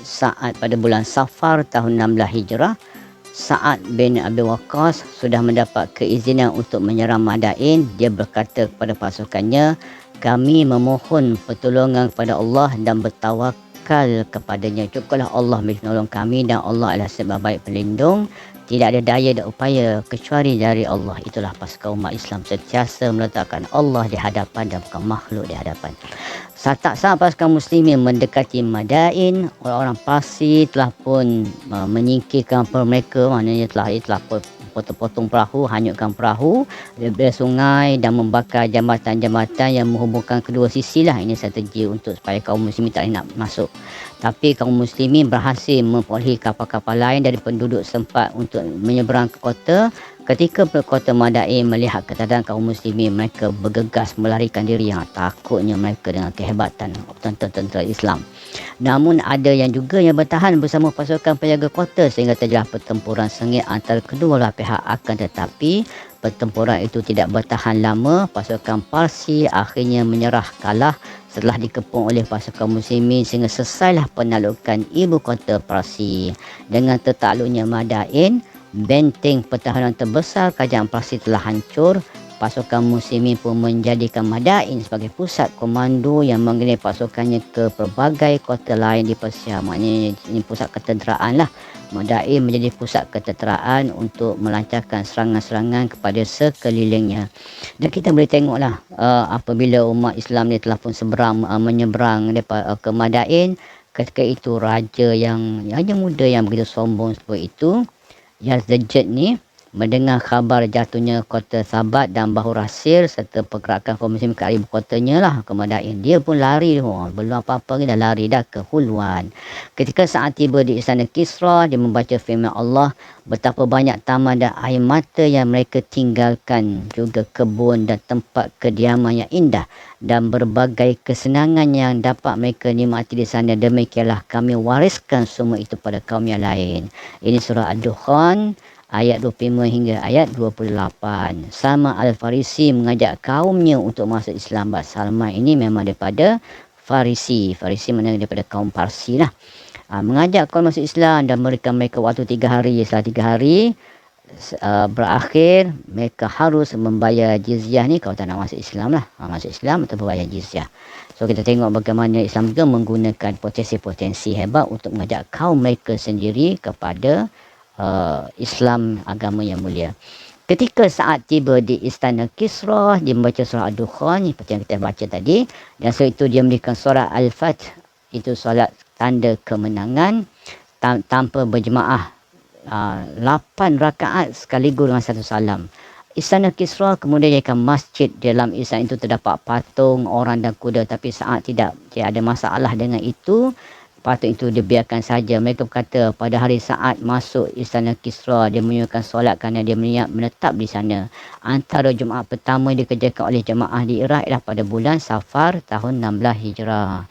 saat pada bulan Safar tahun 16 Hijrah, Sa'ad bin Abi Waqqas sudah mendapat keizinan untuk menyerang Madain. Dia berkata kepada pasukannya, kami memohon pertolongan kepada Allah dan bertawakal kepadanya. Cukuplah Allah menolong kami dan Allah adalah sebaik-baik pelindung. Tidak ada daya dan upaya kecuali dari Allah. Itulah pasukan umat Islam sentiasa meletakkan Allah di hadapan dan bukan makhluk di hadapan. Tak saat pasukan muslimin mendekati Madain, orang-orang Parsi telah pun menyingkirkan perahu mereka, maknanya telah potong-potong perahu, hanyutkan perahu dari sungai dan membakar jambatan-jambatan yang menghubungkan kedua sisi lah. Ini strategi untuk supaya kaum muslimin tak nak masuk. Tapi kaum muslimin berhasil memperolehi kapal-kapal lain dari penduduk sempat untuk menyeberang ke kota. Ketika kota Madain melihat keadaan kaum muslimin, mereka bergegas melarikan diri. Takutnya mereka dengan kehebatan tentera Islam. Namun ada yang juga yang bertahan bersama pasukan penjaga kota sehingga terjadi pertempuran sengit antara kedua belah pihak. Akan tetapi pertempuran itu tidak bertahan lama. Pasukan Parsi akhirnya menyerah kalah setelah dikepung oleh pasukan muslimin sehingga selesailah penaklukan ibu kota Parsi. Dengan tertakluknya Madain, benteng pertahanan terbesar kerajaan Parsi telah hancur. Pasukan muslimin pun menjadikan Madain sebagai pusat komando yang mengirim pasukannya ke pelbagai kota lain di Persia. Maknanya ini pusat ketenteraan lah. Madain menjadi pusat ketenteraan untuk melancarkan serangan-serangan kepada sekelilingnya. Dan kita boleh tengoklah apabila umat Islam ni telah pun menyeberang ke Madain, ketika itu raja yang muda yang begitu sombong seperti itu, Yazdajjad ni mendengar khabar jatuhnya kota Sabat dan Bahu Rasir serta pergerakan kaum muslim ke ibu kotanya lah, ke Madain. Dia pun lari, belum apa-apa dah lari dah ke Hulwan. Ketika saat tiba di istana Kisra, dia membaca firman Allah, betapa banyak taman dan air mata yang mereka tinggalkan, juga kebun dan tempat kediaman yang indah dan berbagai kesenangan yang dapat mereka nikmati di sana. Demikianlah kami wariskan semua itu pada kaum yang lain. Ini surah Ad-Dukhan ayat 25 hingga ayat 28. Salman Al-Farisi mengajak kaumnya untuk masuk Islam. Salman ini memang daripada Farisi. Farisi mana daripada kaum Parsi lah. Mengajak kaum masuk Islam dan memberikan mereka waktu 3 hari. Setelah 3 hari berakhir, mereka harus membayar jizyah ni kalau tak nak masuk Islam lah. Masuk Islam atau membayar jizyah. So kita tengok bagaimana Islam juga menggunakan potensi-potensi hebat untuk mengajak kaum mereka sendiri kepada Islam, agama yang mulia. Ketika saat tiba di istana Kisra, dia membaca surah Ad-Dukhan seperti yang kita baca tadi, dan setelah itu dia memberikan surah Al-Fath, itu solat tanda kemenangan tanpa berjemaah, 8 rakaat sekaligus dengan satu salam. Istana Kisra kemudian jadikan masjid. Dalam istana itu terdapat patung orang dan kuda, tapi saat tidak ada masalah dengan itu. Patung itu dibiarkan saja. Mereka berkata pada hari saat masuk istana Kisra, dia menunjukkan solat kerana dia niat menetap di sana. Antara Jumaat pertama dikerjakan oleh jemaah di Iraq ialah pada bulan Safar tahun 16 Hijrah.